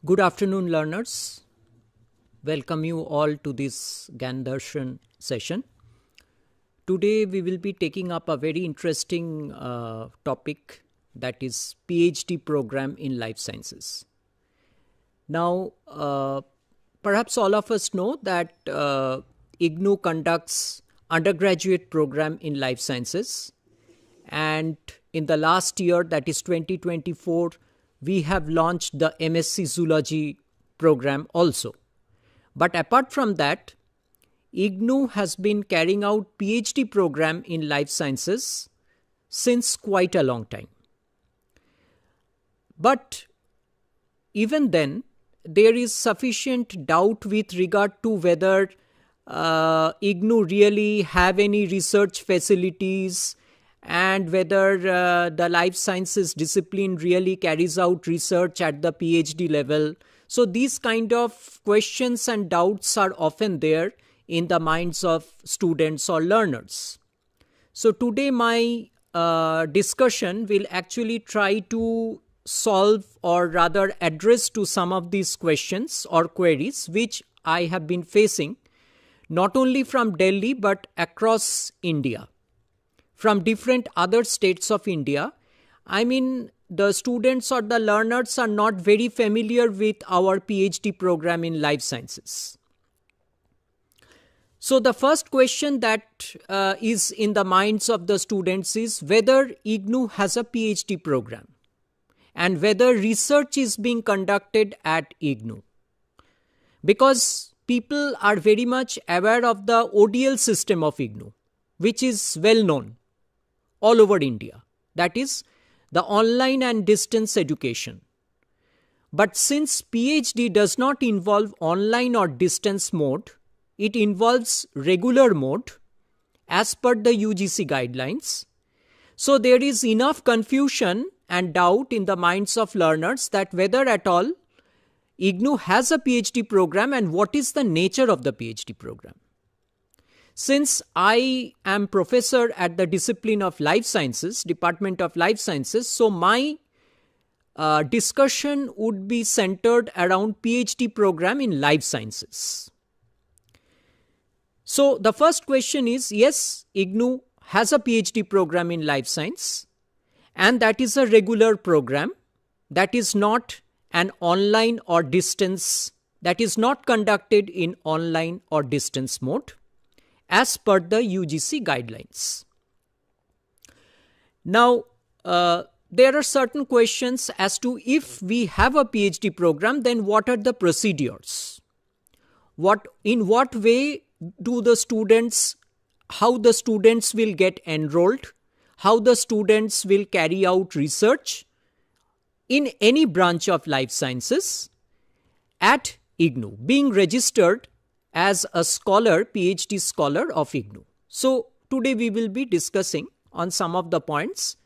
Good afternoon, learners. Welcome you all to this Gyan Darshan session. Today we will be taking up a very interesting topic, that is PhD program in life sciences. Now, perhaps all of us know that IGNOU conducts undergraduate program in life sciences, and in the last year, that is 2024, we have launched the MSc Zoology program also. But apart from that, IGNOU has been carrying out PhD program in life sciences since quite a long time. But even then, there is sufficient doubt with regard to whether IGNOU really have any research facilities and whether the life sciences discipline really carries out research at the PhD level. So these kind of questions and doubts are often there in the minds of students or learners. So today my discussion will actually try to solve or rather address to some of these questions or queries which I have been facing not only from Delhi but across India, from different other states of India. I mean, the students or the learners are not very familiar with our PhD program in life sciences. So the first question that is in the minds of the students is whether IGNOU has a PhD program and whether research is being conducted at IGNOU. Because people are very much aware of the ODL system of IGNOU, which is well known all over India. That is the online and distance education. But since PhD does not involve online or distance mode, it involves regular mode as per the UGC guidelines. So there is enough confusion and doubt in the minds of learners that whether at all IGNOU has a PhD program and what is the nature of the PhD program. Since I am professor at the discipline of life sciences, Department of Life Sciences, so my discussion would be centered around PhD program in life sciences. So the first question is, yes, IGNOU has a PhD program in life science, and that is a regular program. That is not an online or distance, that is not conducted in online or distance mode, as per the UGC guidelines. Now, there are certain questions as to if we have a PhD program, then what are the procedures? In what way do the students, how the students will get enrolled, how the students will carry out research in any branch of life sciences at IGNOU, being registered as a scholar, PhD scholar of IGNOU. So today we will be discussing on some of the points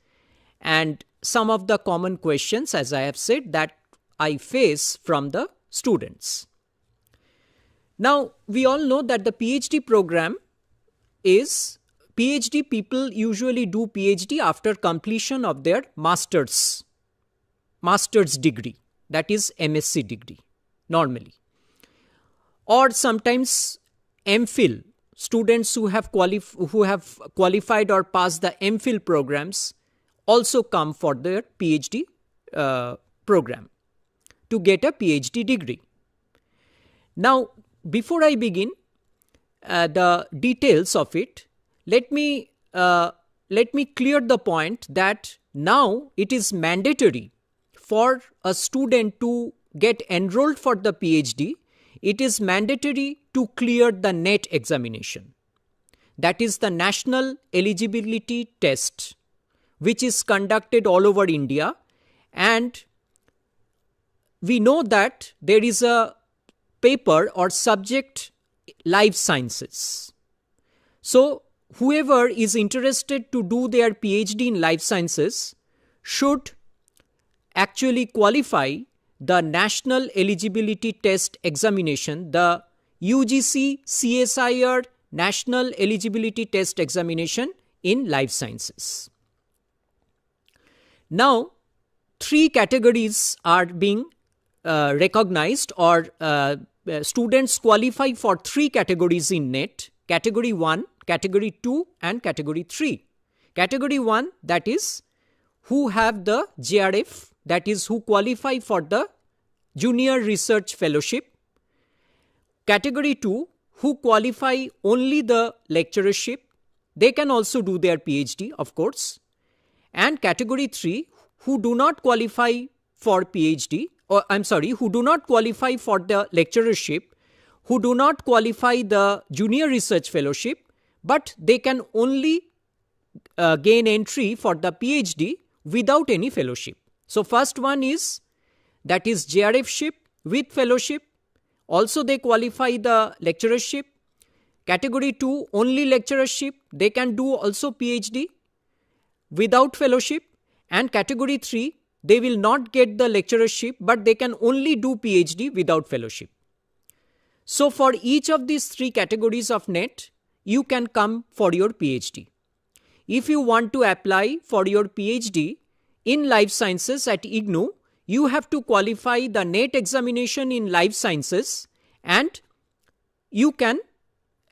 and some of the common questions, as I have said, that I face from the students. Now, we all know that the PhD program is, PhD people usually do PhD after completion of their master's degree, that is MSc degree, normally. Or sometimes MPhil, students who have qualified or passed the MPhil programs also come for their PhD program to get a PhD degree. Now, before I begin the details of it, let me clear the point that now it is mandatory for a student to get enrolled for the PhD. It is mandatory to clear the NET examination. That is the National Eligibility Test, which is conducted all over India. And we know that there is a paper or subject, life sciences. So whoever is interested to do their PhD in life sciences should actually qualify the National Eligibility Test examination, the UGC CSIR National Eligibility Test examination in life sciences. Now, three categories are being recognized, or students qualify for 3 categories in NET: Category 1, Category 2 and Category 3. Category 1, that is who have the JRF, that is who qualify for the Junior Research Fellowship. Category 2, who qualify only the lecturership. They can also do their PhD, of course. And Category 3, who do not qualify for PhD, or who do not qualify for the lecturership, who do not qualify the Junior Research Fellowship, but they can only gain entry for the PhD without any fellowship. So first one is, that is JRF-ship with fellowship. Also they qualify the lecturership. Category 2, only lecturership. They can do also PhD without fellowship. And Category 3, they will not get the lecturership, but they can only do PhD without fellowship. So for each of these 3 categories of NET, you can come for your PhD. If you want to apply for your PhD in life sciences at IGNOU, you have to qualify the NET examination in life sciences, and you can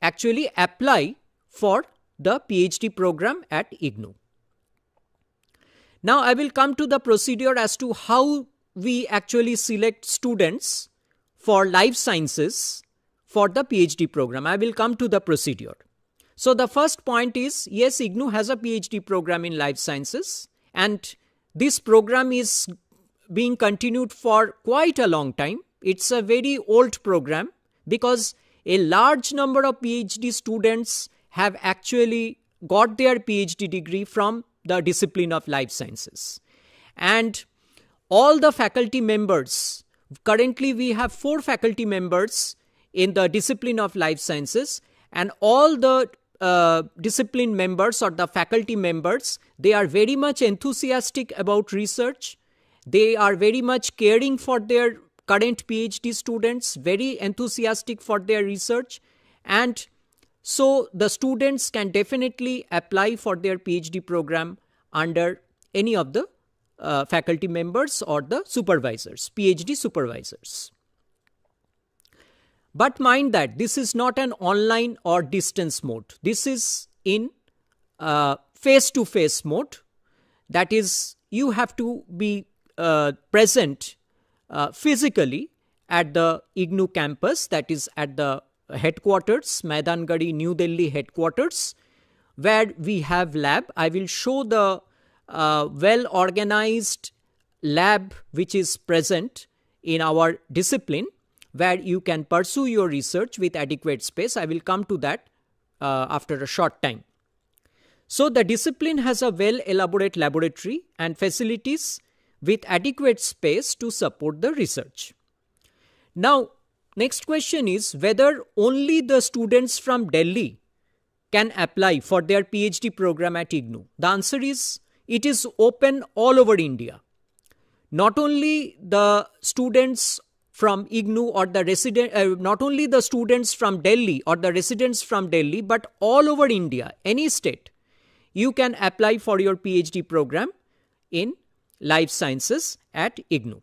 actually apply for the PhD program at IGNOU. Now I will come to the procedure as to how we actually select students for life sciences for the PhD program. I will come to the procedure. So the first point is, yes, IGNOU has a PhD program in life sciences, and this program is being continued for quite a long time. It's a very old program because a large number of PhD students have actually got their PhD degree from the discipline of life sciences. And all the faculty members, currently we have 4 faculty members in the discipline of life sciences, and all the discipline members or the faculty members, they are very much enthusiastic about research. They are very much caring for their current PhD students, very enthusiastic for their research. And so the students can definitely apply for their PhD program under any of the faculty members or the supervisors, PhD supervisors. But mind that this is not an online or distance mode. This is in face-to-face mode. That is, you have to be present physically at the IGNOU campus, that is at the headquarters, Maidangari, New Delhi headquarters, where we have lab. I will show the well-organized lab which is present in our discipline, where you can pursue your research with adequate space. I will come to that after a short time. So the discipline has a well-elaborate laboratory and facilities with adequate space to support the research. Now, next question is whether only the students from Delhi can apply for their PhD program at IGNOU. The answer is, it is open all over India. Not only the students from IGNOU or the resident, not only the students from Delhi or the residents from Delhi, but all over India, any state, you can apply for your PhD program in life sciences at IGNOU.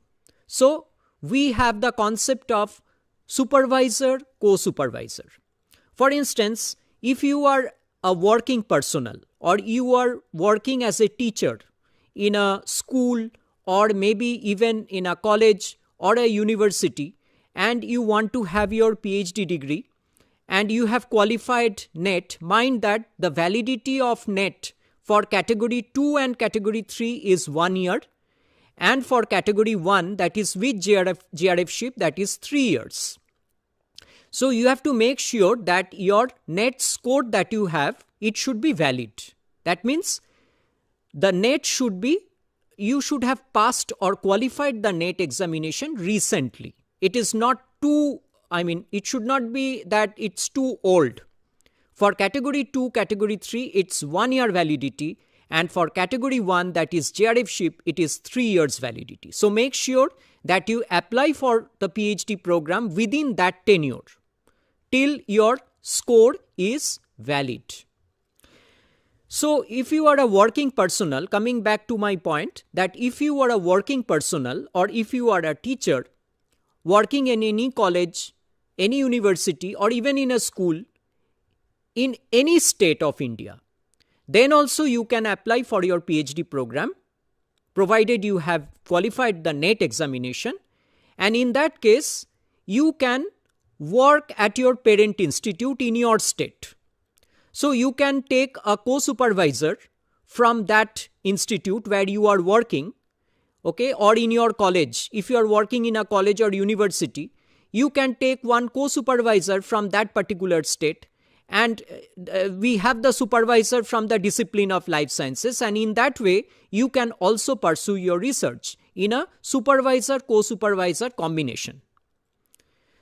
So we have the concept of supervisor, co-supervisor. For instance, if you are a working personnel or you are working as a teacher in a school or maybe even in a college or a university, and you want to have your PhD degree and you have qualified NET, mind that the validity of NET for category 2 and category 3 is 1 year, and for category 1, that is with JRF-ship, that is 3 years. So you have to make sure that your NET score that you have, it should be valid. That means the NET should be, you should have passed or qualified the NET examination recently. It is not too, it should not be that it's too old. For category 2, category 3, it's 1 year validity. And for category 1, that is JRF-ship, it is 3 years validity. So make sure that you apply for the PhD program within that tenure till your score is valid. So if you are a working personnel, coming back to my point, that if you are a working personnel or if you are a teacher working in any college, any university, or even in a school in any state of India, then also you can apply for your PhD program, provided you have qualified the NET examination. And in that case, you can work at your parent institute in your state. So you can take a co-supervisor from that institute where you are working, okay, or in your college. If you are working in a college or university, you can take one co-supervisor from that particular state, and we have the supervisor from the discipline of life sciences, and in that way you can also pursue your research in a supervisor co-supervisor combination.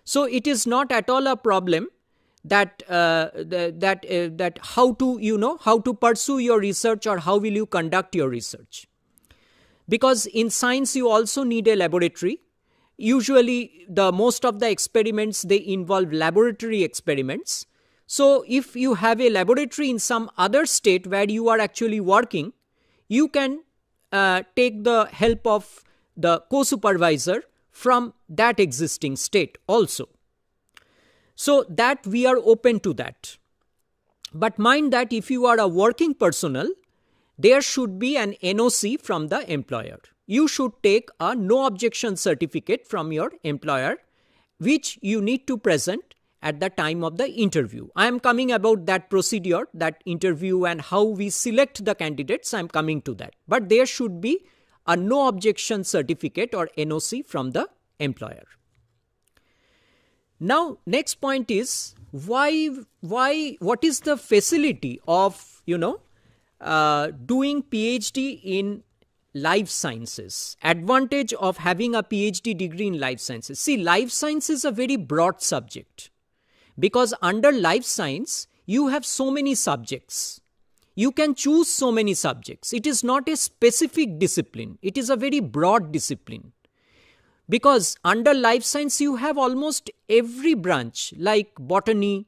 So it is not at all a problem that how to pursue your research or how will you conduct your research. Because in science you also need a laboratory. Usually most of the experiments, they involve laboratory experiments. So if you have a laboratory in some other state where you are actually working, you can take the help of the co-supervisor from that existing state also. So that we are open to that. But mind that if you are a working personnel, there should be an NOC from the employer. You should take a no objection certificate from your employer, which you need to present at the time of the interview. I am coming about that procedure, that interview, and how we select the candidates. I am coming to that. But there should be a no objection certificate or NOC from the employer. Now, next point is what is the facility of, doing PhD in life sciences? Advantage of having a PhD degree in life sciences. See, life science is a very broad subject, because under life science, you have so many subjects. You can choose so many subjects. It is not a specific discipline. It is a very broad discipline. Because under life science, you have almost every branch like botany,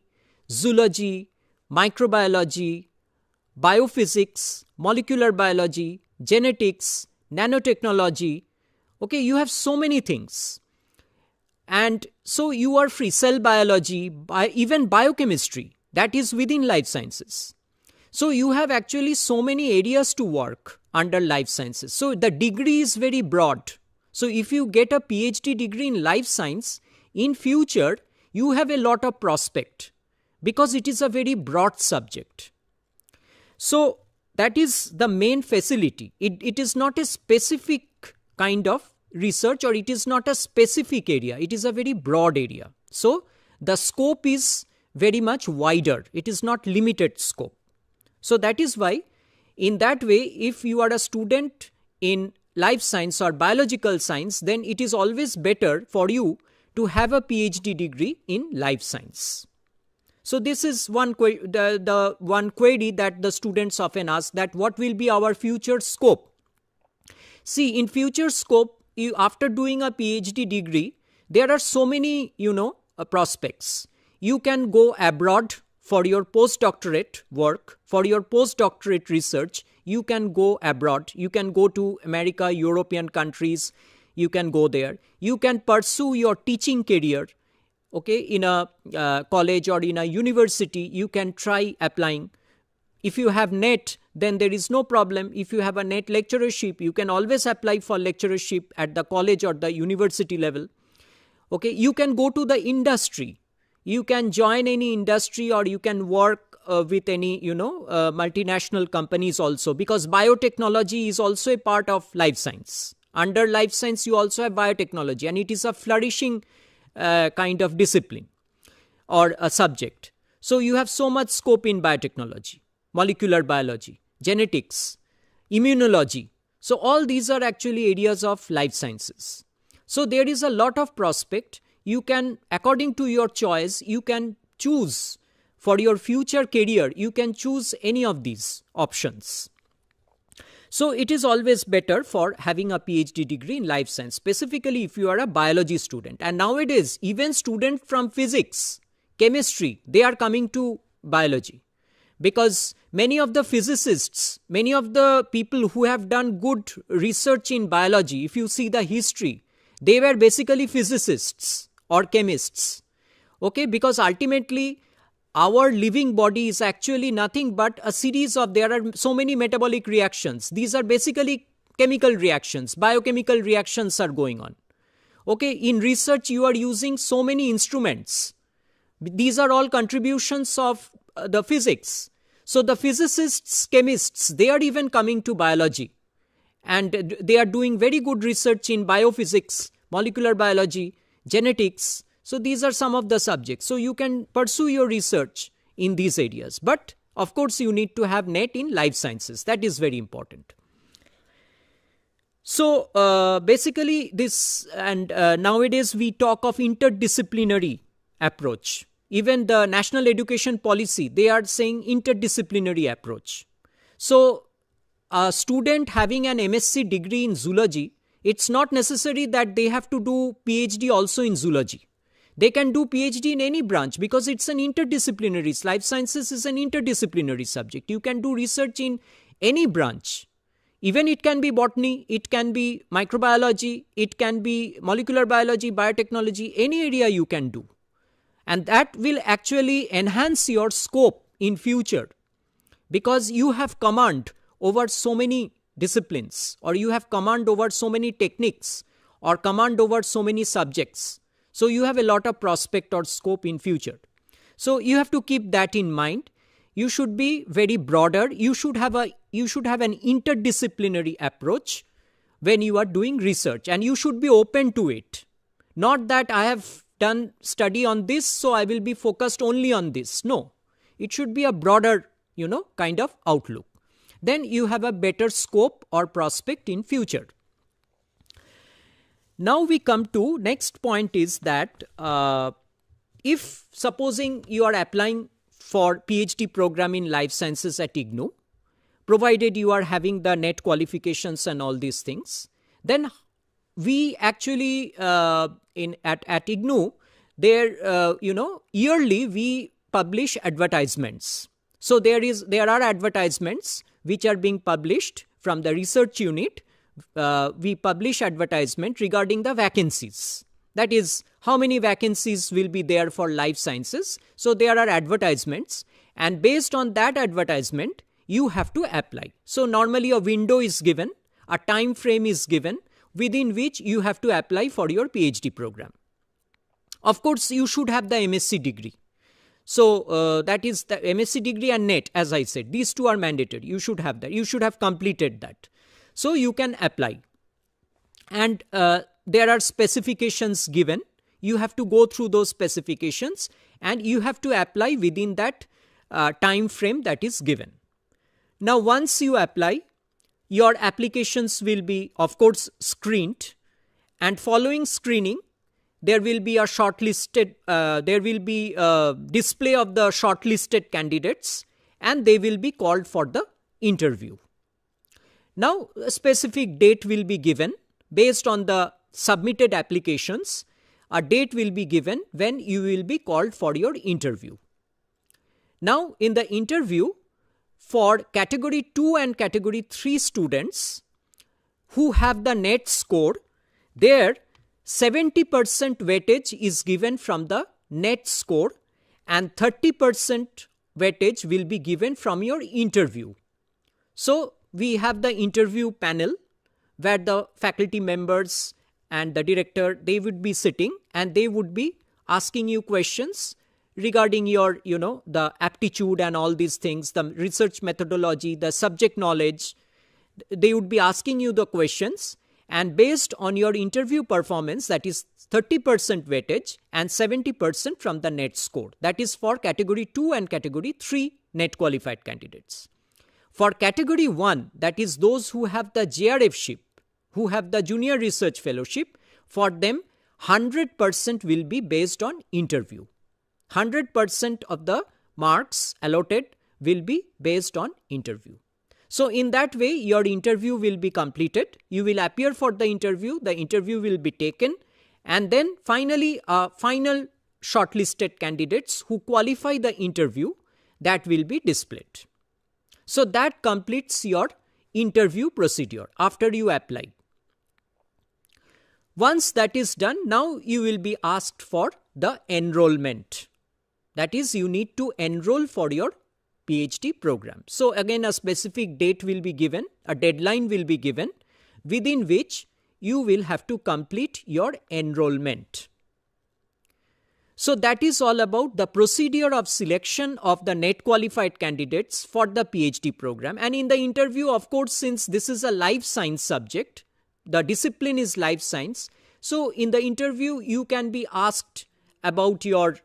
zoology, microbiology, biophysics, molecular biology, genetics, nanotechnology. Okay, you have so many things. And so you are free. Cell biology, even biochemistry, that is within life sciences. So you have actually so many areas to work under life sciences. So the degree is very broad. So if you get a PhD degree in life science, in future, you have a lot of prospect because it is a very broad subject. So that is the main facility. It is not a specific kind of research, or it is not a specific area. It is a very broad area. So the scope is very much wider. It is not limited scope. So that is why in that way, if you are a student in life science or biological science, then it is always better for you to have a PhD degree in life science. So this is one the one query that the students often ask, that what will be our future scope? See, in future scope, after doing a PhD degree, there are so many, prospects. You can go abroad for your postdoctorate work, for your postdoctorate research. You can go abroad. You can go to America, European countries. You can go there. You can pursue your teaching career. Okay, in a college or in a university, you can try applying. If you have NET, then there is no problem. If you have a NET lecturership, you can always apply for lecturership at the college or the university level. Okay, you can go to the industry. You can join any industry, or you can work with any, multinational companies also, because biotechnology is also a part of life science. Under life science, you also have biotechnology, and it is a flourishing kind of discipline or a subject. So you have so much scope in biotechnology, molecular biology, genetics, immunology. So all these are actually areas of life sciences. So there is a lot of prospect. You can, according to your choice, you can choose for your future career, you can choose any of these options. So it is always better for having a PhD degree in life science, specifically if you are a biology student. And nowadays, even students from physics, chemistry, they are coming to biology. Because many of the physicists, many of the people who have done good research in biology, if you see the history, They were basically physicists or chemists. Okay, because ultimately our living body is actually nothing but a series of, there are so many metabolic reactions. These are basically chemical reactions, biochemical reactions are going on. Okay, in research you are using so many instruments. These are all contributions of the physics. So the physicists, chemists, they are even coming to biology. And they are doing very good research in biophysics, molecular biology, genetics. So these are some of the subjects. So you can pursue your research in these areas. But of course you need to have NET in life sciences. That is very important. So basically this, and nowadays we talk of interdisciplinary approach. Even the national education policy, they are saying interdisciplinary approach. So a student having an MSc degree in zoology, it's not necessary that they have to do PhD also in zoology. They can do PhD in any branch because it's an interdisciplinary. Life sciences is an interdisciplinary subject. You can do research in any branch. Even it can be botany, it can be microbiology, it can be molecular biology, biotechnology, any area you can do. And that will actually enhance your scope in future because you have command over so many disciplines, or you have command over so many techniques, or command over so many subjects. So you have a lot of prospect or scope in future. So you have to keep that in mind. You should be very broader. You should have an interdisciplinary approach when you are doing research, and you should be open to it. Not that I have done study on this, so I will be focused only on this. No, it should be a broader, kind of outlook. Then you have a better scope or prospect in future. Now we come to next point is that if supposing you are applying for PhD program in life sciences at IGNOU, provided you are having the NET qualifications and all these things, then we actually at IGNOU, there yearly we publish advertisements. So there are advertisements which are being published from the research unit. We publish advertisement regarding the vacancies. That is, how many vacancies will be there for life sciences. So there are advertisements, and based on that advertisement, you have to apply. So normally a window is given, a time frame is given within which you have to apply for your PhD program. Of course, you should have the MSc degree. So that is the MSc degree and NET, as I said, these two are mandatory. You should have that. You should have completed that. So you can apply. And there are specifications given. You have to go through those specifications and you have to apply within that time frame that is given. Now, once you apply, your applications will be, of course, screened, and following screening, there will be a shortlisted, display of the shortlisted candidates, and they will be called for the interview. Now, a specific date will be given based on the submitted applications. A date will be given when you will be called for your interview. Now, in the interview, for category 2 and category 3 students who have the NET score, there 70% weightage is given from the NET score and 30% weightage will be given from your interview. So we have the interview panel where the faculty members and the director, they would be sitting and they would be asking you questions regarding your, the aptitude and all these things, the research methodology, the subject knowledge. They would be asking you the questions, and based on your interview performance, that is 30% weightage and 70% from the NET score. That is for category 2 and category 3 NET qualified candidates. For category 1, that is those who have the JRF-ship, who have the junior research fellowship, for them 100% will be based on interview. 100% of the marks allotted will be based on interview. So in that way, your interview will be completed. You will appear for the interview will be taken, and then finally, final shortlisted candidates who qualify the interview, that will be displayed. So that completes your interview procedure after you apply. Once that is done, now you will be asked for the enrollment. That is, you need to enroll for your PhD program. So again, a specific date will be given, a deadline will be given, within which you will have to complete your enrollment. So that is all about the procedure of selection of the net qualified candidates for the PhD program. And in the interview, of course, since this is a life science subject, the discipline is life science. So in the interview, you can be asked about your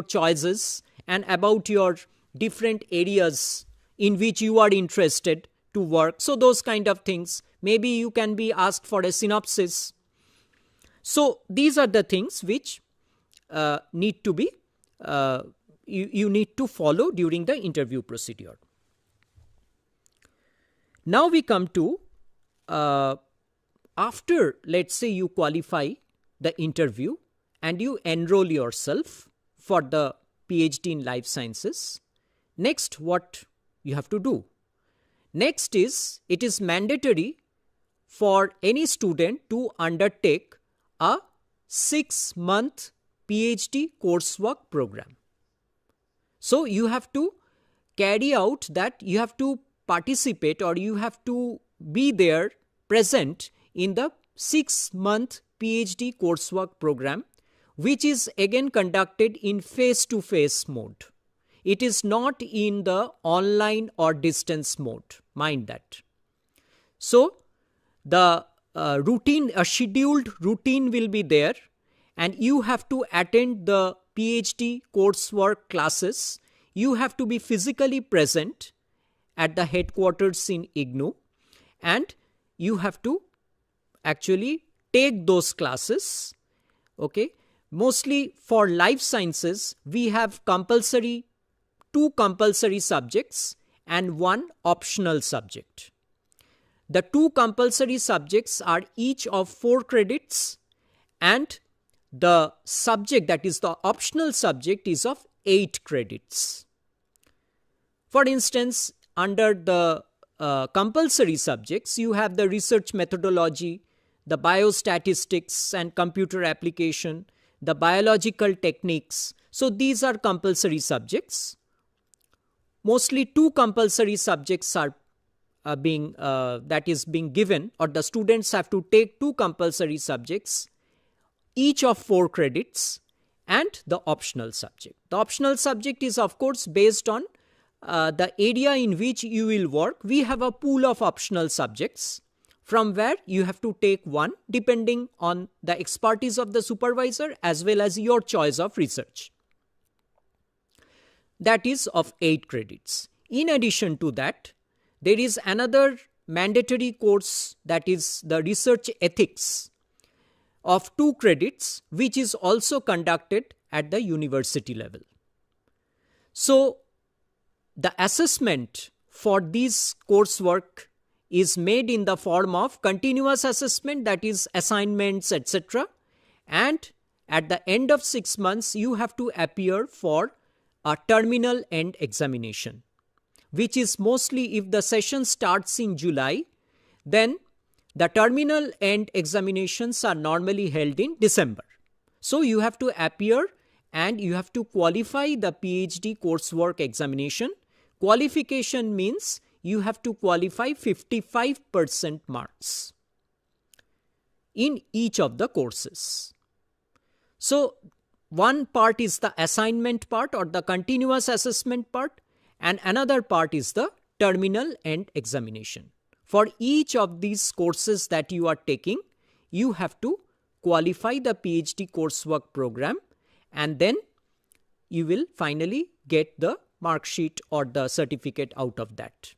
choices and about your different areas in which you are interested to work. So those kind of things. Maybe you can be asked for a synopsis. So these are the things which need to be you need to follow during the interview procedure. Now we come to after, let's say, you qualify the interview and you enroll yourself for the PhD in life sciences. Next, what you have to do? Next is, it is mandatory for any student to undertake a 6-month PhD coursework program. So you have to carry out that, you have to participate or you have to be there present in the 6-month PhD coursework program, which is again conducted in face-to-face mode. It is not in the online or distance mode, mind that. So the a scheduled routine will be there, and you have to attend the PhD coursework classes. You have to be physically present at the headquarters in IGNOU, and you have to actually take those classes. Okay, mostly for life sciences, we have two compulsory subjects and one optional subject. The two compulsory subjects are each of 4 credits, and the subject, that is the optional subject, is of 8 credits. For instance, under the compulsory subjects, you have the research methodology, the biostatistics and computer application, the biological techniques. So these are compulsory subjects. Mostly 2 compulsory subjects are being given, or the students have to take 2 compulsory subjects, each of 4 credits, and the optional subject. The optional subject is, of course, based on the area in which you will work. We have a pool of optional subjects from where you have to take one depending on the expertise of the supervisor as well as your choice of research. That is of 8 credits. In addition to that, there is another mandatory course, that is the research ethics, of 2 credits, which is also conducted at the university level. So the assessment for this coursework is made in the form of continuous assessment, that is assignments, etc. And at the end of 6 months, you have to appear for a terminal end examination, which is mostly, if the session starts in July, then the terminal end examinations are normally held in December. So you have to appear and you have to qualify the PhD coursework examination. Qualification means you have to qualify 55% marks in each of the courses. So one part is the assignment part or the continuous assessment part, and another part is the terminal end examination. For each of these courses that you are taking, you have to qualify the PhD coursework program, and then you will finally get the mark sheet or the certificate out of that.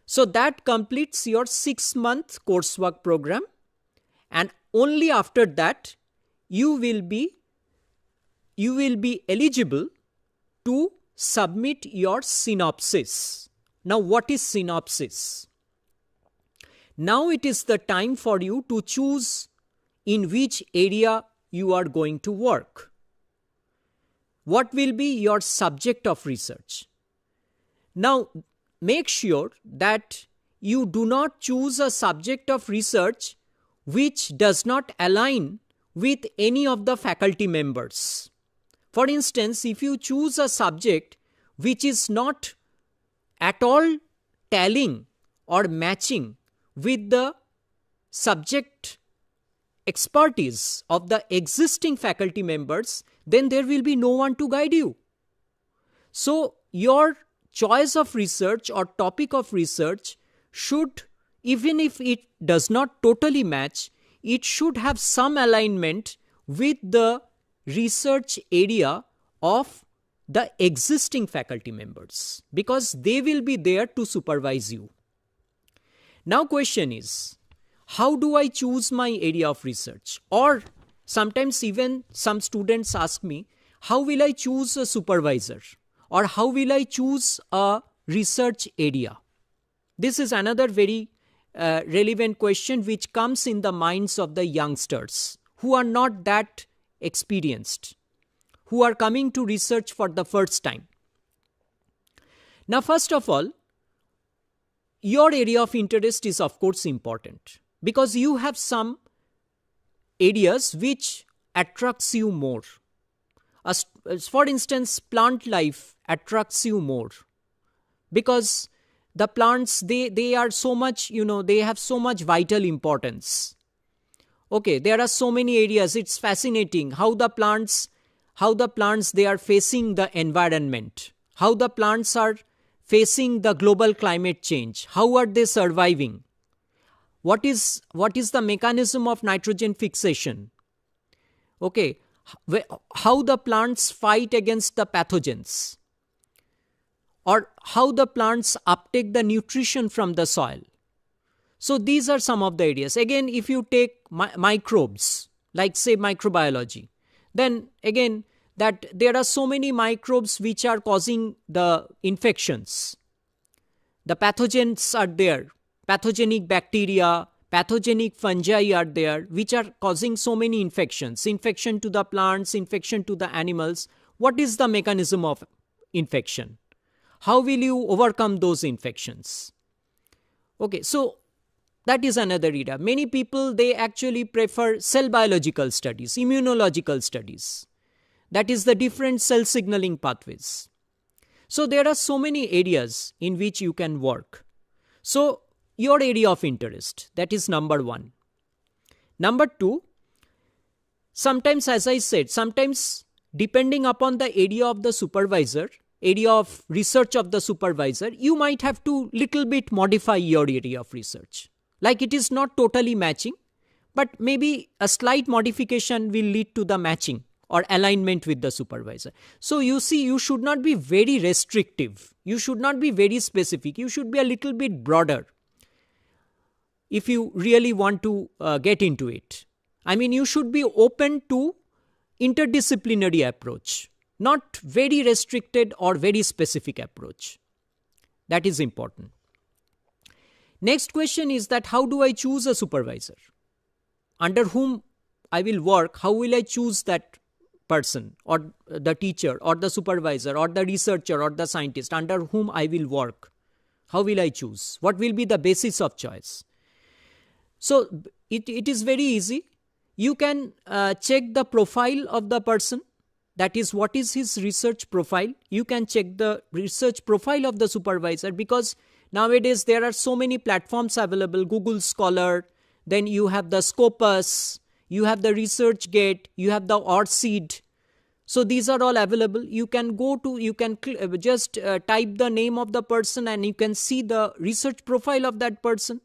So that completes your 6-month coursework program, and only after that you will be eligible to submit your synopsis. Now, what is synopsis? Now it is the time for you to choose in which area you are going to work. What will be your subject of research? Now, make sure that you do not choose a subject of research which does not align with any of the faculty members. For instance, if you choose a subject which is not at all tallying or matching with the subject expertise of the existing faculty members, then there will be no one to guide you. So your choice of research or topic of research should, even if it does not totally match, it should have some alignment with the research area of the existing faculty members, because they will be there to supervise you. Now question is, how do I choose my area of research? Or sometimes even some students ask me, how will I choose a supervisor? Or how will I choose a research area? This is another very relevant question which comes in the minds of the youngsters who are not that experienced, who are coming to research for the first time. Now, first of all, your area of interest is of course important, because you have some areas which attracts you more. For instance, plant life attracts you more, because the plants, they are so much, they have so much vital importance. Okay, there are so many areas. It's fascinating how the plants, they are facing the environment, how the plants are facing the global climate change, how are they surviving, what is the mechanism of nitrogen fixation, okay, how the plants fight against the pathogens, or how the plants uptake the nutrition from the soil. So these are some of the areas. Again, if you take microbes, like say microbiology, then again, that there are so many microbes which are causing the infections. The pathogens are there. Pathogenic bacteria, pathogenic fungi are there, which are causing so many infections. Infection to the plants, infection to the animals. What is the mechanism of infection? How will you overcome those infections? Okay, so that is another area. Many people, they actually prefer cell biological studies, immunological studies. That is the different cell signaling pathways. So there are so many areas in which you can work. So your area of interest, that is number one. Number two, sometimes, as I said, sometimes depending upon the area of the supervisor, area of research of the supervisor, you might have to little bit modify your area of research. Like it is not totally matching, but maybe a slight modification will lead to the matching or alignment with the supervisor. So you see, you should not be very restrictive. You should not be very specific. You should be a little bit broader if you really want to get into it. I mean, you should be open to interdisciplinary approach, not very restricted or very specific approach. That is important. Next question is that how do I choose a supervisor? Under whom I will work, how will I choose that person or the teacher or the supervisor or the researcher or the scientist under whom I will work? How will I choose? What will be the basis of choice? So it is very easy. You can check the profile of the person. That is, what is his research profile? You can check the research profile of the supervisor, because nowadays there are so many platforms available. Google Scholar, then you have the Scopus, you have the ResearchGate, you have the ORCID. So these are all available. You can go to, you can just type the name of the person and you can see the research profile of that person,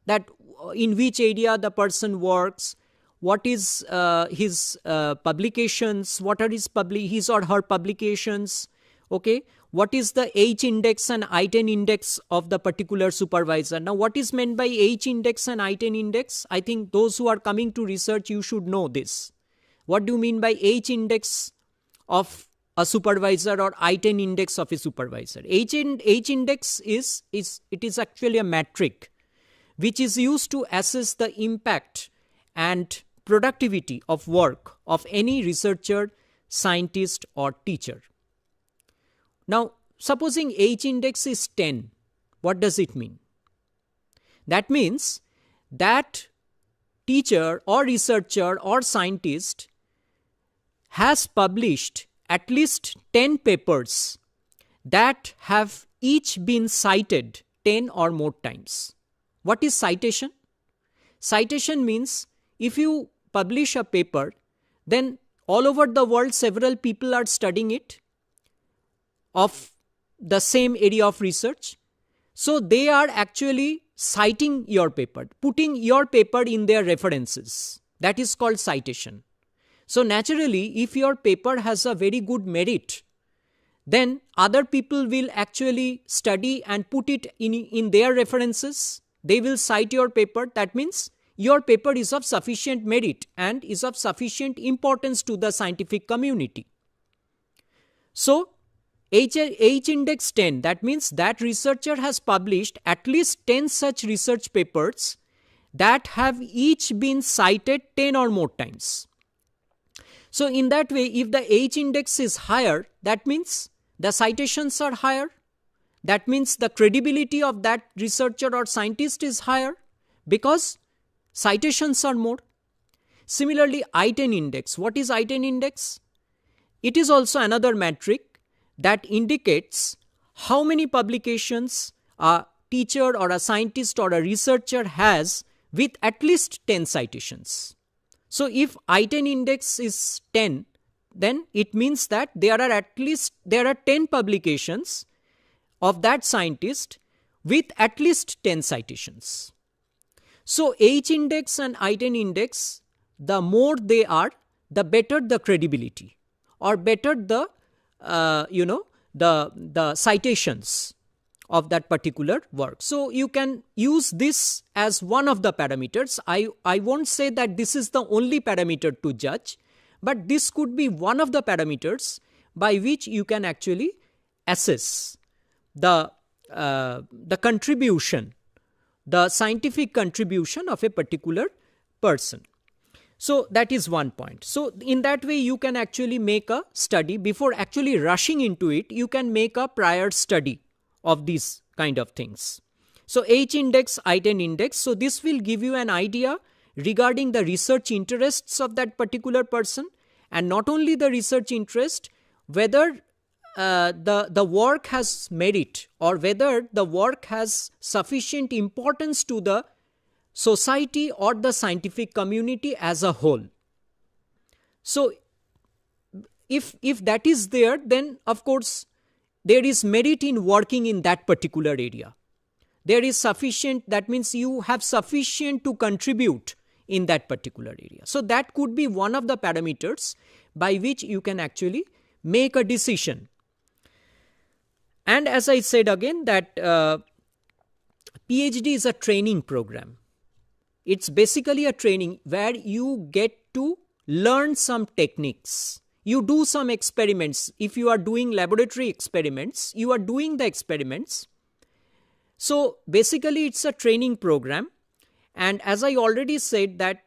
that in which area the person works, what is his publications, what are his or her publications, okay? What is the H index and I-10 index of the particular supervisor? Now, what is meant by H index and I-10 index? I think those who are coming to research, you should know this. What do you mean by H index of a supervisor or I-10 index of a supervisor? H index is actually a metric which is used to assess the impact and productivity of work of any researcher, scientist or teacher. Now, supposing H index is 10, what does it mean? That means that teacher or researcher or scientist has published at least 10 papers that have each been cited 10 or more times. What is citation? Citation means if you publish a paper, then all over the world several people are studying it of the same area of research. So they are actually citing your paper, putting your paper in their references. That is called citation. So naturally, if your paper has a very good merit, then other people will actually study and put it in their references. They will cite your paper. That means your paper is of sufficient merit and is of sufficient importance to the scientific community. So H index 10, that means that researcher has published at least 10 such research papers that have each been cited 10 or more times. So in that way, if the H index is higher, that means the citations are higher. That means the credibility of that researcher or scientist is higher because citations are more. Similarly, I10 index. What is I10 index? It is also another metric that indicates how many publications a teacher or a scientist or a researcher has with at least 10 citations. So if I10 index is 10, then it means that there are 10 publications of that scientist with at least 10 citations. So H index and I10 index, the more they are, the better the credibility or better the the citations of that particular work. So you can use this as one of the parameters. I won't say that this is the only parameter to judge, but this could be one of the parameters by which you can actually assess the contribution, the scientific contribution of a particular person. So that is one point. So in that way, you can actually make a study. Before actually rushing into it, you can make a prior study of these kind of things. So H index, I10 index. So this will give you an idea regarding the research interests of that particular person, and not only the research interest, whether the work has merit or whether the work has sufficient importance to the society or the scientific community as a whole. So if that is there, then of course there is merit in working in that particular area. There is sufficient, that means you have sufficient to contribute in that particular area. So that could be one of the parameters by which you can actually make a decision. And as I said again, that PhD is a training program. It's basically a training where you get to learn some techniques. You do some experiments. If you are doing laboratory experiments, you are doing the experiments. So basically it's a training program. And as I already said, that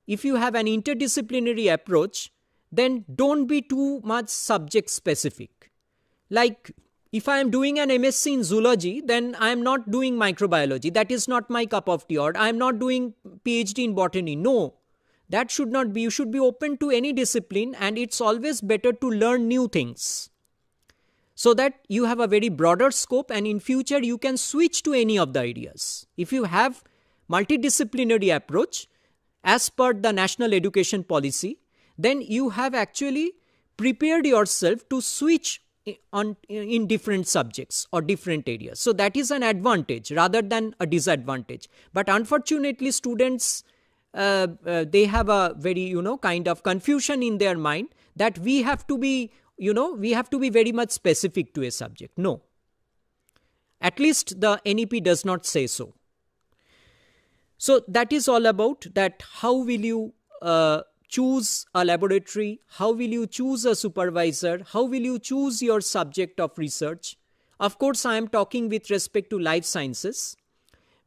if you have an interdisciplinary approach, then don't be too much subject specific. Like if I am doing an MSc in zoology, then I am not doing microbiology. That is not my cup of tea. Or I am not doing PhD in botany. No, that should not be. You should be open to any discipline, and it's always better to learn new things so that you have a very broader scope, and in future you can switch to any of the areas. If you have multidisciplinary approach as per the national education policy, then you have actually prepared yourself to switch in different subjects or different areas. So that is an advantage rather than a disadvantage. But unfortunately, students, they have a very, kind of confusion in their mind that we have to be, very much specific to a subject. No. At least the NEP does not say so. So that is all about that. How will you choose a laboratory? How will you choose a supervisor? How will you choose your subject of research? Of course, I am talking with respect to life sciences,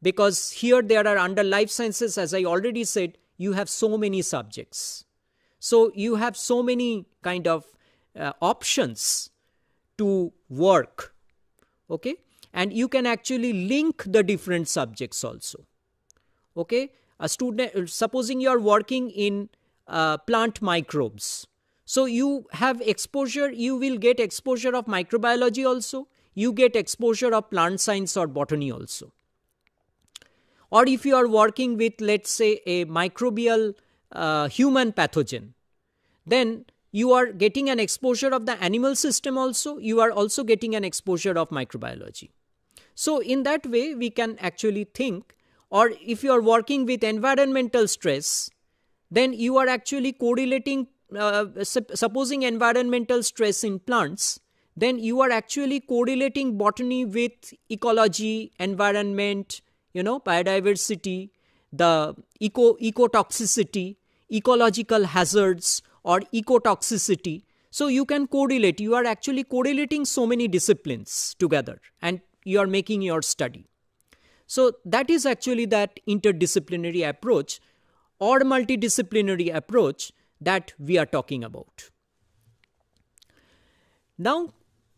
because here there are, under life sciences, as I already said, you have so many subjects. So you have so many kind of options to work. Okay. And you can actually link the different subjects also. Okay. a student, supposing you are working in plant microbes. So you have exposure, you will get exposure of microbiology also. You get exposure of plant science or botany also. Or if you are working with, let's say, a microbial human pathogen, then you are getting an exposure of the animal system also. You are also getting an exposure of microbiology. So in that way, we can actually think, or if you are working with environmental stress, then you are actually correlating, supposing environmental stress in plants, then you are actually correlating botany with ecology, environment, biodiversity, the ecotoxicity, ecological hazards, or ecotoxicity. So you can correlate. You are actually correlating so many disciplines together and you are making your study. So that is actually that interdisciplinary approach or multidisciplinary approach that we are talking about. Now,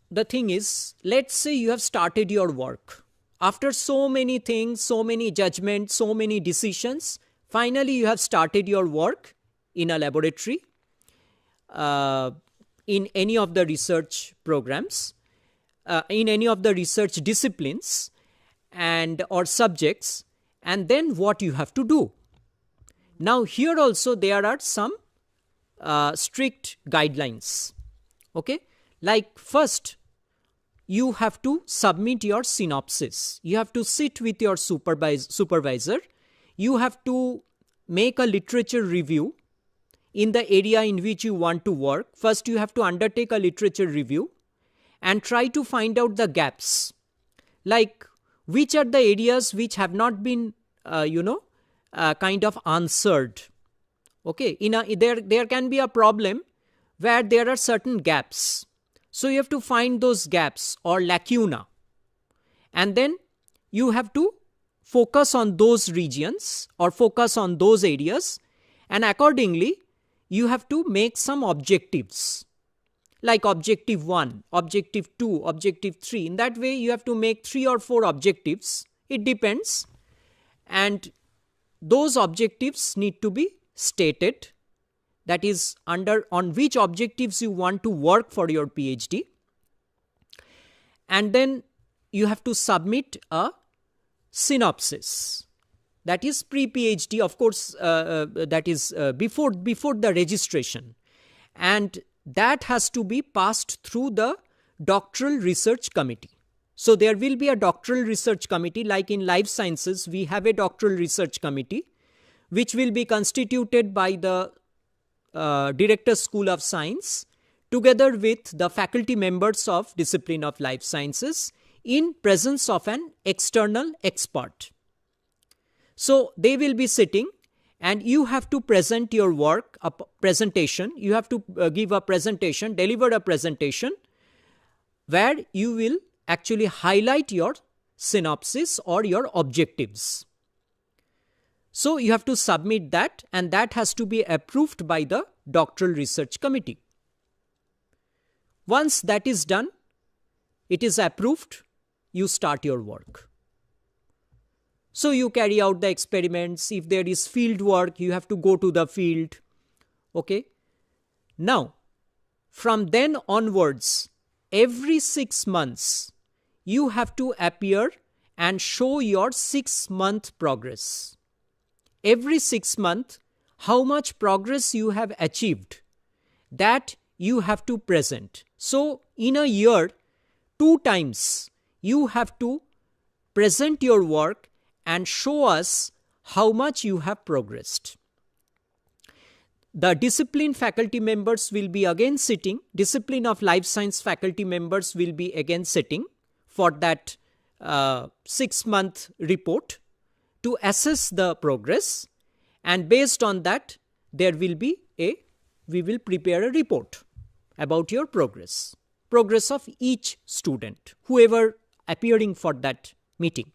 the thing is, let's say you have started your work. After so many things, so many judgments, so many decisions, finally you have started your work in a laboratory, in any of the research programs, in any of the research disciplines and or subjects, and then what you have to do. Now here also there are some strict guidelines. Okay, like first you have to submit your synopsis. You have to sit with your supervisor. You have to make a literature review in the area in which you want to work. First you have to undertake a literature review and try to find out the gaps. Like which are the areas which have not been kind of answered. Okay, there can be a problem where there are certain gaps. So you have to find those gaps or lacuna. And then you have to focus on those regions or focus on those areas. And accordingly, you have to make some objectives. Like objective 1, objective 2, objective 3. In that way, you have to make 3 or 4 objectives. It depends. And those objectives need to be stated. That is on which objectives you want to work for your PhD. And then you have to submit a synopsis. That is pre-PhD, of course, that is before the registration. And that has to be passed through the doctoral research committee. So there will be a doctoral research committee, like in life sciences, we have a doctoral research committee, which will be constituted by the Director School of Science, together with the faculty members of discipline of life sciences in presence of an external expert. So they will be sitting and you have to present your work, a presentation. You have to give a presentation, deliver a presentation where you will actually highlight your synopsis or your objectives. So you have to submit that, and that has to be approved by the doctoral research committee. Once that is done, it is approved, you start your work. So you carry out the experiments. If there is field work, you have to go to the field. Okay. Now, from then onwards, every 6 months, you have to appear and show your 6-month progress. Every 6 months, how much progress you have achieved, that you have to present. So in a year, 2 times, you have to present your work and show us how much you have progressed. The discipline faculty members will be again sitting. Discipline of life science faculty members will be again sitting for that 6-month report to assess the progress, and based on that we will prepare a report about your progress of each student, whoever appearing for that meeting.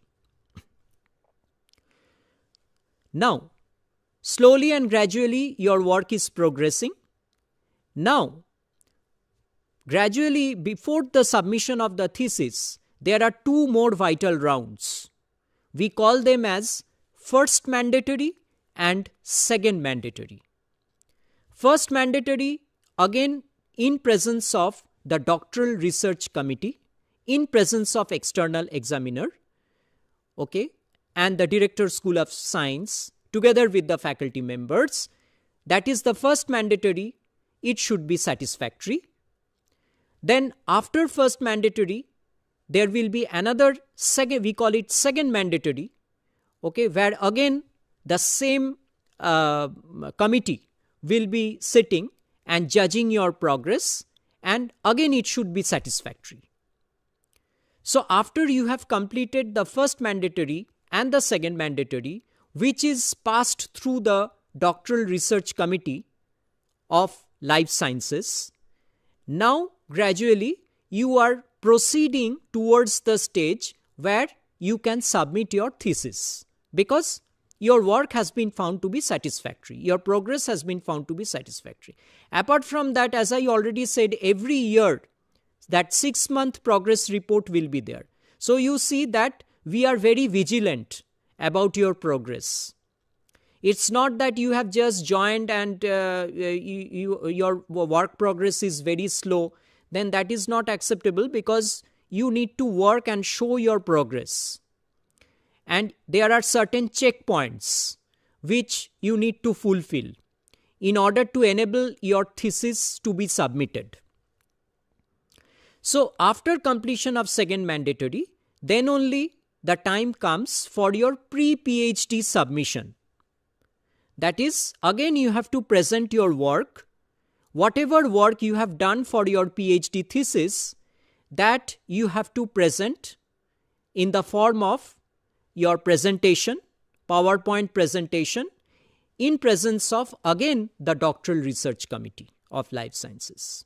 Now, slowly and gradually your work is progressing. Now, gradually before the submission of the thesis, there are 2 more vital rounds. We call them as first mandatory and second mandatory. First mandatory, again in presence of the doctoral research committee, in presence of external examiner, okay, and the director school of science together with the faculty members. That is the first mandatory. It should be satisfactory. Then after first mandatory, there will be another second, we call it second mandatory, okay, where again the same committee will be sitting and judging your progress, and again it should be satisfactory. So after you have completed the first mandatory and the second mandatory, which is passed through the doctoral research committee of life sciences, now gradually you are proceeding towards the stage where you can submit your thesis, because your work has been found to be satisfactory. Your progress has been found to be satisfactory. Apart from that, as I already said, every year that 6-month progress report will be there. So you see that we are very vigilant about your progress. It's not that you have just joined and your work progress is very slow. Then that is not acceptable, because you need to work and show your progress. And there are certain checkpoints which you need to fulfill in order to enable your thesis to be submitted. So after completion of second mandatory, then only the time comes for your pre-PhD submission. That is, again you have to present your work. Whatever work you have done for your PhD thesis, that you have to present in the form of your presentation, PowerPoint presentation, in presence of again the doctoral research committee of life sciences.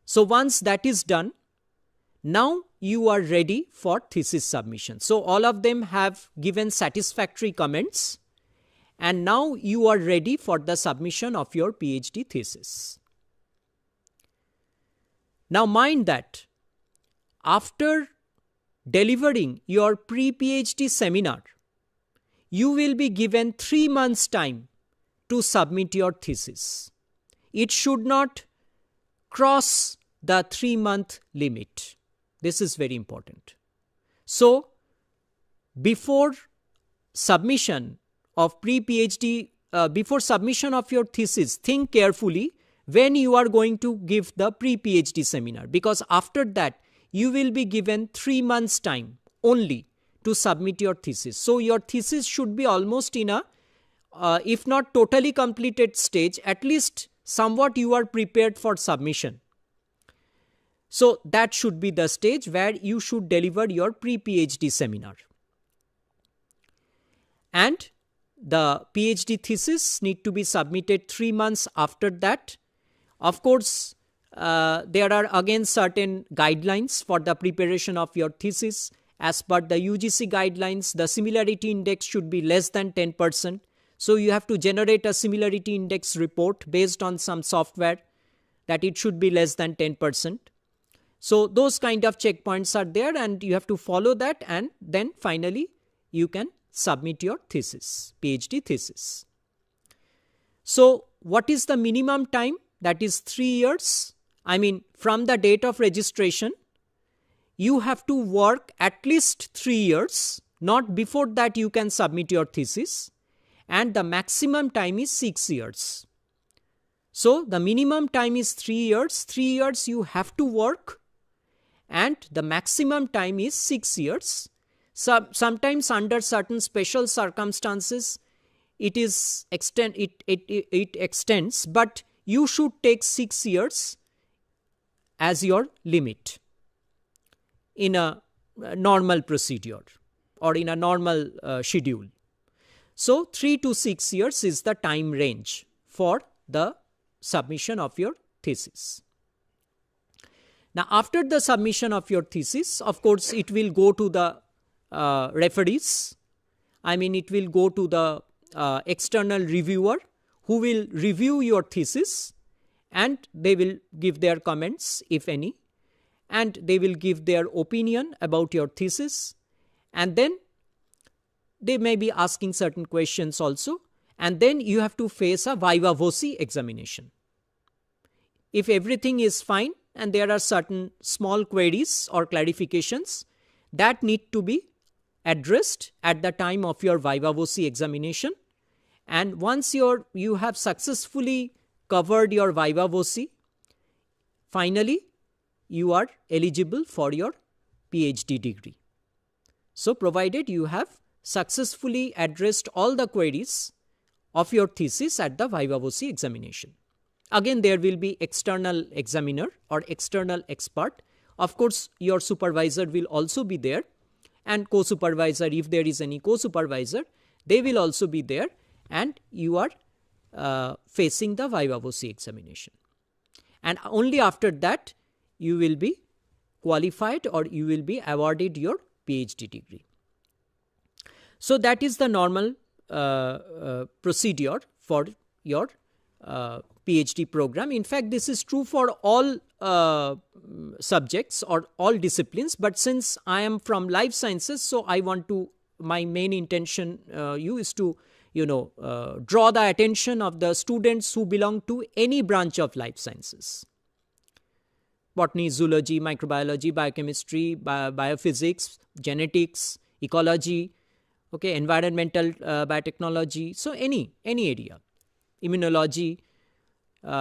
So once that is done, now you are ready for thesis submission. So all of them have given satisfactory comments, and now you are ready for the submission of your PhD thesis. Now mind that after delivering your pre-PhD seminar, you will be given 3 months' time to submit your thesis. It should not cross the 3-month limit. This is very important. So, before submission of pre-PhD, before submission of your thesis, think carefully when you are going to give the pre-PhD seminar, because after that you will be given 3 months' time only to submit your thesis. So your thesis should be almost in a, if not totally completed stage, at least somewhat you are prepared for submission. So that should be the stage where you should deliver your pre-PhD seminar. And the PhD thesis need to be submitted 3 months after that. Of course, there are again certain guidelines for the preparation of your thesis. As per the UGC guidelines, the similarity index should be less than 10%. So you have to generate a similarity index report based on some software that it should be less than 10%. So those kind of checkpoints are there, and you have to follow that, and then finally you can submit your thesis, PhD thesis. So what is the minimum time? That is 3 years. I mean, from the date of registration, you have to work at least 3 years. Not before that you can submit your thesis. And the maximum time is 6 years. So the minimum time is 3 years. 3 years you have to work, and the maximum time is 6 years. Sometimes under certain special circumstances, it extends, but you should take 6 years as your limit in a normal procedure or in a normal schedule. So 3 to 6 years is the time range for the submission of your thesis. Now, after the submission of your thesis, of course, it will go to the referees. I mean, it will go to the external reviewer who will review your thesis, and they will give their comments, if any, and they will give their opinion about your thesis. And then they may be asking certain questions also, and then you have to face a viva voce examination. If everything is fine and there are certain small queries or clarifications that need to be addressed at the time of your viva voce examination, and once you have successfully covered your viva voce, finally you are eligible for your PhD degree. So provided you have successfully addressed all the queries of your thesis at the viva voce examination. Again, there will be external examiner or external expert. Of course, your supervisor will also be there, and co-supervisor, if there is any co-supervisor, they will also be there, and you are facing the viva voce examination. And only after that you will be qualified or you will be awarded your PhD degree. So that is the normal procedure for your PhD program. In fact, this is true for all subjects or all disciplines, but since I am from life sciences, so I want to, my main intention is to draw the attention of the students who belong to any branch of life sciences. Botany, zoology, microbiology, biochemistry, biophysics, genetics, ecology, okay, environmental biotechnology, so any area, immunology,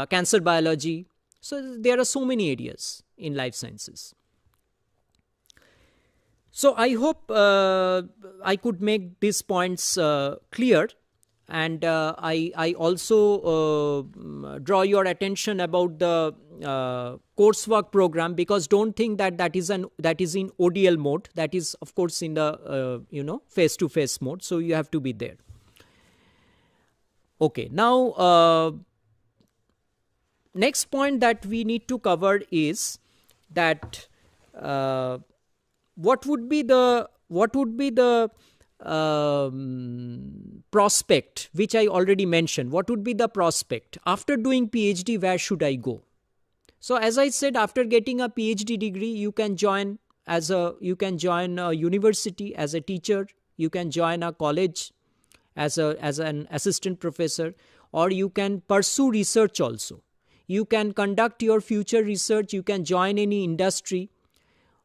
cancer biology. So there are so many areas in life sciences. So I hope I could make these points clear, and I also draw your attention about the coursework program, because don't think that is in ODL mode. That is of course in the face-to-face mode, so you have to be there. Okay, now next point that we need to cover is that what would be the prospect, which I already mentioned. What would be the prospect after doing PhD? Where should I go? So as I said, after getting a PhD degree, you can join a university as a teacher. You can join a college as an assistant professor, or you can pursue research also. You can conduct your future research. You can join any industry,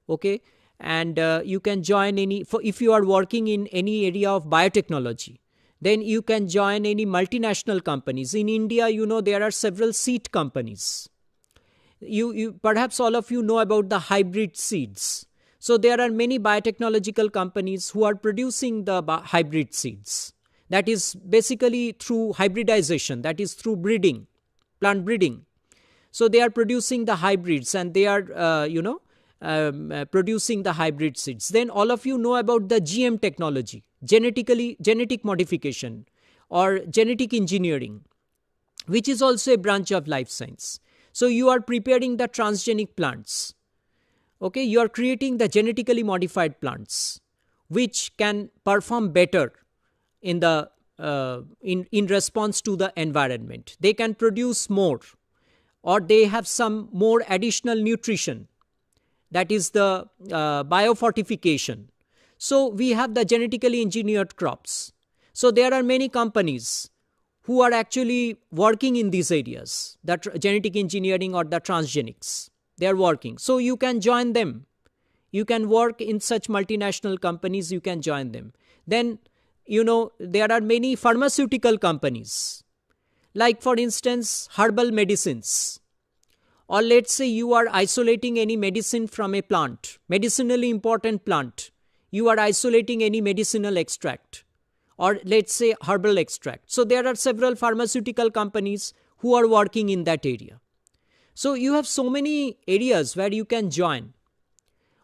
okay, and you can join if you are working in any area of biotechnology, then you can join any multinational companies. In India, there are several seed companies. You perhaps all of you know about the hybrid seeds. So there are many biotechnological companies who are producing the hybrid seeds. That is basically through hybridization, that is through breeding, plant breeding. So they are producing the hybrids, and they are producing the hybrid seeds. Then all of you know about the GM technology, genetic modification or genetic engineering, which is also a branch of life science. So you are preparing the transgenic plants. Okay, you are creating the genetically modified plants, which can perform better in the in response to the environment. They can produce more, or they have some more additional nutrition. That is the biofortification. So we have the genetically engineered crops. So there are many companies who are actually working in these areas, the genetic engineering or the transgenics. They are working. So you can join them. You can work in such multinational companies, you can join them. Then, there are many pharmaceutical companies, like for instance, herbal medicines. Or let's say you are isolating any medicine from a plant, medicinally important plant. You are isolating any medicinal extract, or let's say herbal extract. So there are several pharmaceutical companies who are working in that area. So you have so many areas where you can join.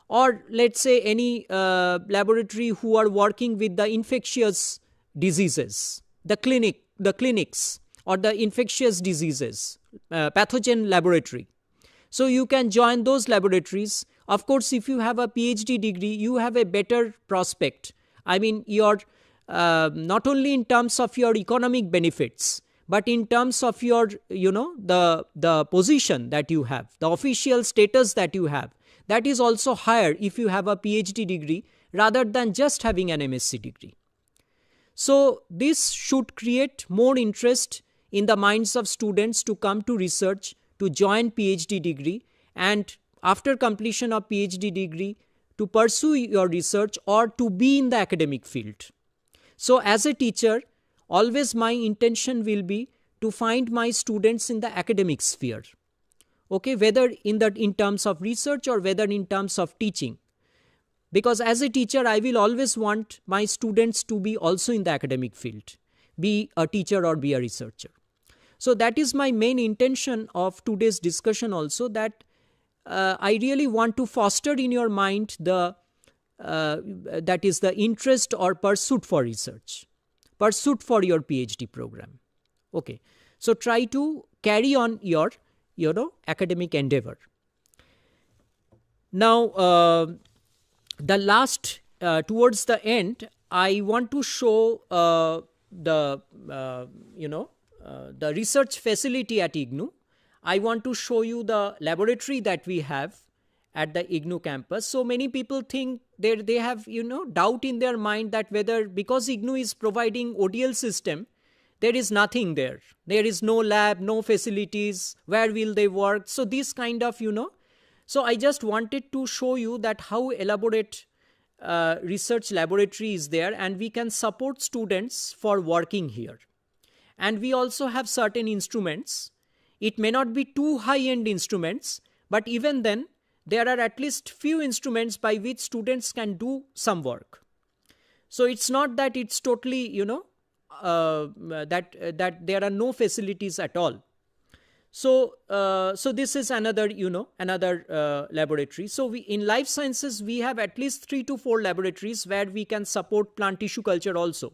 Or let's say any laboratory who are working with the infectious diseases, the clinics or the infectious diseases, pathogen laboratory. So you can join those laboratories. Of course, if you have a PhD degree, you have a better prospect. I mean, your not only in terms of your economic benefits, but in terms of your, the position that you have, the official status that you have, that is also higher if you have a PhD degree rather than just having an MSc degree. So this should create more interest in the minds of students to come to research, to join PhD degree, and after completion of PhD degree to pursue your research or to be in the academic field. So as a teacher, always my intention will be to find my students in the academic sphere. Okay, whether in terms of research or whether in terms of teaching. Because as a teacher, I will always want my students to be also in the academic field, be a teacher or be a researcher. So that is my main intention of today's discussion also, that I really want to foster in your mind the that is the interest or pursuit for research, pursuit for your PhD program. Okay, so try to carry on your academic endeavor. Now, the last towards the end, I want to show the research facility at IGNOU. I want to show you the laboratory that we have at the IGNOU campus. So many people think they have doubt in their mind that whether, because IGNOU is providing ODL system, there is nothing there. There is no lab, no facilities. Where will they work? So this kind of So I just wanted to show you that how elaborate research laboratory is there, and we can support students for working here. And we also have certain instruments. It may not be too high-end instruments, but even then, there are at least few instruments by which students can do some work. So it's not that it's totally, that there are no facilities at all. So, this is another, another laboratory. So in life sciences, we have at least 3 to 4 laboratories where we can support plant tissue culture also.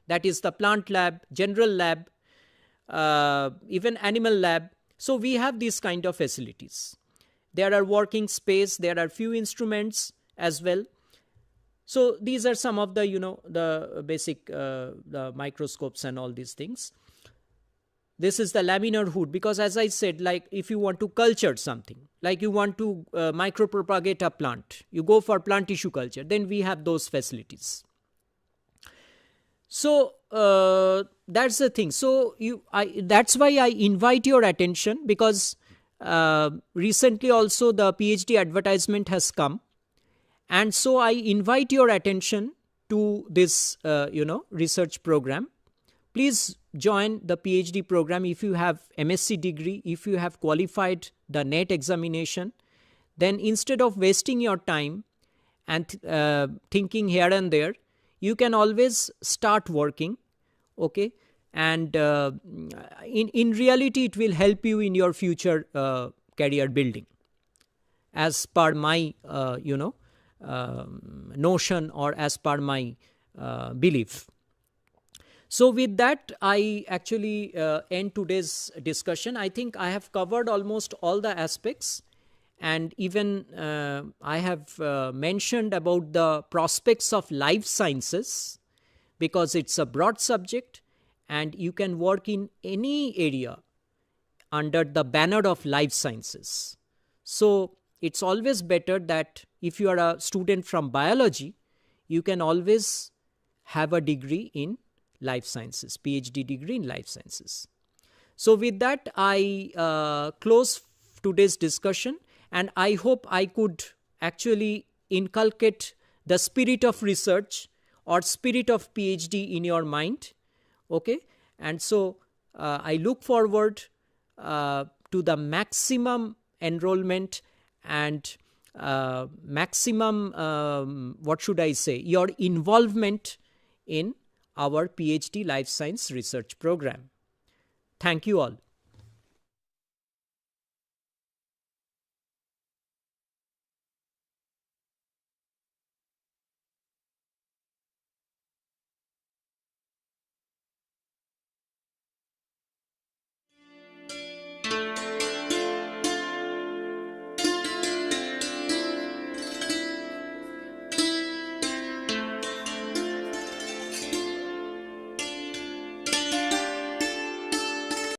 That is the plant lab, general lab, even animal lab. So we have these kind of facilities. There are working space, there are few instruments as well. So these are some of the, the basic the microscopes and all these things. This is the laminar hood, because as I said, like if you want to culture something, like you want to micropropagate a plant, you go for plant tissue culture, then we have those facilities. So that's the thing. So that's why I invite your attention, because recently also the PhD advertisement has come. And so I invite your attention to this, research program. Please join the PhD program if you have MSc degree, if you have qualified the NET examination. Then instead of wasting your time and thinking here and there, you can always start working, okay? And in reality, it will help you in your future career building, as per my, notion, or as per my belief. So with that, I actually end today's discussion. I think I have covered almost all the aspects, and even I have mentioned about the prospects of life sciences, because it's a broad subject and you can work in any area under the banner of life sciences. So it's always better that if you are a student from biology, you can always have a degree in life sciences, PhD degree in life sciences. So with that, I close today's discussion, and I hope I could actually inculcate the spirit of research or spirit of PhD in your mind. Okay. And so I look forward to the maximum enrollment and maximum, your involvement in our PhD Life Science Research Program. Thank you all.